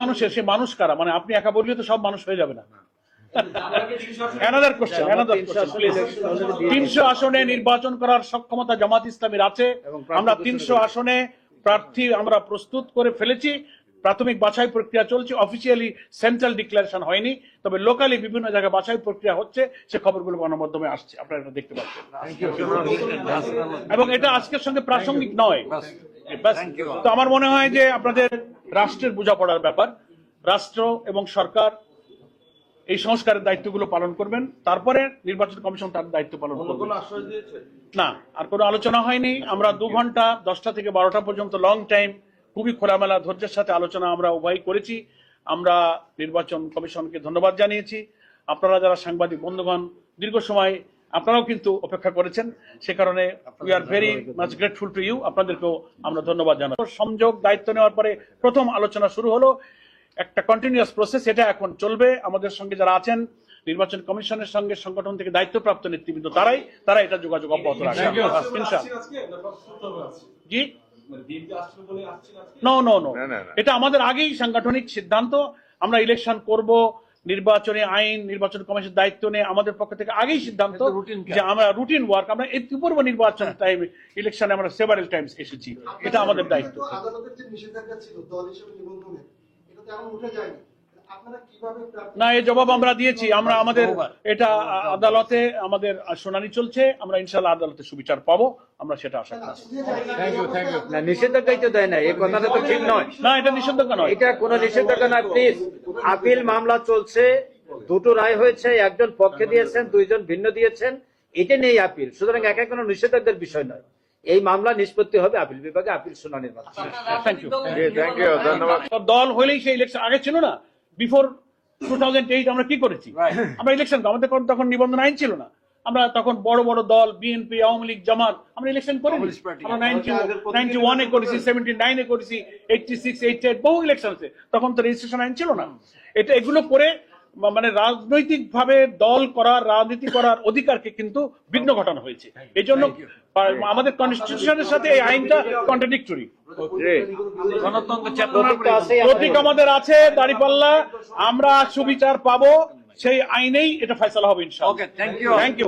মানুষের সে মানুষ কারা, মানে আপনি একা বললে তো সব মানুষ হয়ে যাবে না। another question, please. 300 আসনে নির্বাচন করার সক্ষমতা জামাত ইসলামীর আছে। আমরা 300 আসনে প্রার্থী আমরা প্রস্তুত করে ফেলেছি। প্রাথমিক বাছাই প্রক্রিয়া চলছে, অফিসিয়ালি সেন্ট্রাল ডিক্লারেশন হয়নি, তবে লোকালি বিভিন্ন জায়গায় বাছাই প্রক্রিয়া হচ্ছে, সে খবরগুলো গণমাধ্যমে আসছে, আপনারা এটা দেখতে পাচ্ছেন। এবং এটা আজকের সঙ্গে প্রাসঙ্গিক নয়। তো আমার মনে হয় যে আপনাদের রাষ্ট্রের বোঝাপড়ার ব্যাপার, রাষ্ট্র এবং সরকার এই সংস্কারের দায়িত্বগুলো পালন করবেন, তারপরে নির্বাচন কমিশন তার দায়িত্ব পালন করবে। না, আর কোনো আলোচনা হয়নি। আমরা 2 ঘন্টা 10টা থেকে 12টা পর্যন্ত লং টাইম খুবই খোলামেলা ধৈর্যের সাথে আলোচনা আমরা উভয় করেছি। আমরা নির্বাচন কমিশনকে ধন্যবাদ জানিয়েছি। আপনারা যারা সাংবাদিক বন্ধুগণ দীর্ঘ সময় আপনারাও কিন্তু অপেক্ষা করেছেন, সে কারণে we are very much grateful to you. আপনাদেরকেও আমরা ধন্যবাদ জানাই। সংযোগ দায়িত্ব নেওয়ার পরে প্রথম আলোচনা শুরু হলো, একটা কন্টিনিউয়াস প্রসেস, এটা এখন চলবে। আমাদের সঙ্গে যারা আছেন নির্বাচন কমিশনের সঙ্গে সংগঠন থেকে দায়িত্বপ্রাপ্ত নেতৃবৃন্দ তারা এটা যোগাযোগ অব্যাহত রাখবেন। জি, নো, এটা আমাদের আগেই সাংগঠনিক সিদ্ধান্ত। আমরা ইলেকশন করব, নির্বাচনে আইন, নির্বাচন কমিশনের দায়িত্ব নিয়ে আমাদের পক্ষ থেকে আগেই সিদ্ধান্ত যে আমরা রুটিন ওয়ার্ক, আমরা এই পূর্ব নির্বাচন টাইম ইলেকশনে আমরা সেভারেল টাইমস এসেছি, এটা আমাদের দায়িত্ব। আদালতের যে নিষেধাজ্ঞা ছিল দল হিসেবে নিবন্ধনের, এটা তো এখন উঠে যায়নি। না, এই জবাব আমরা দিয়েছি। আমরা আমাদের এটা আদালতে আমাদের শুনানি চলছে, আমরা ইনশাআল্লাহ আদালতে সুবিচার পাবো, আমরা সেটা আশা করছি। না, নিষেধাজ্ঞাই তো দেয় না, এই কথাটা তো ঠিক নয়। না, এটা নিষেধাজ্ঞা নয়, এটা কোনো নিষেধাজ্ঞা নয়। প্লিজ, আপিল মামলা চলছে, 2টো রায় হয়েছে, একজন পক্ষে দিয়েছেন, 2জন ভিন্ন দিয়েছেন, এটা নেই আপিল। সুতরাং একা কোনো নিষেধাজ্ঞার বিষয় নয়। এই মামলা নিষ্পত্তি হবে আপিল বিভাগে, আপিল শুনানির মাধ্যমে। থ্যাংক ইউ, ধন্যবাদ। দল হলেই সেই ইলেকশন আগে ছিল না। বিফোর 2008 আমরা কি করেছি? আমরা ইলেকশন, আমাদের তখন নিবন্ধন আইন ছিল না। আমরা তখন বড় বড় দল বিএনপি, আওয়ামী লীগ, জামাত, আমরা ইলেকশন করিনি। আমরা 91-এ করেছি, 79-এ করেছি, 86-88 বহু ইলেকশন আছে। তখন তো রেজিস্ট্রেশন আইন ছিল না। এগুলো করে মানে রাজনৈতিক ভাবে দল করার, রাজনীতি করার অধিকারকে কিন্তু বিঘ্ন ঘটানো হয়েছে। এই জন্য আমাদের কনস্টিটিউশনের সাথে এই আইনটা কন্ট্রাডিক্টরি। প্রতীক আমাদের আছে দাঁড়িপাল্লা, আমরা সুবিচার পাবো, সেই আইনেই এটা ফয়সালা হবে ইনশাআল্লাহ। Thank you.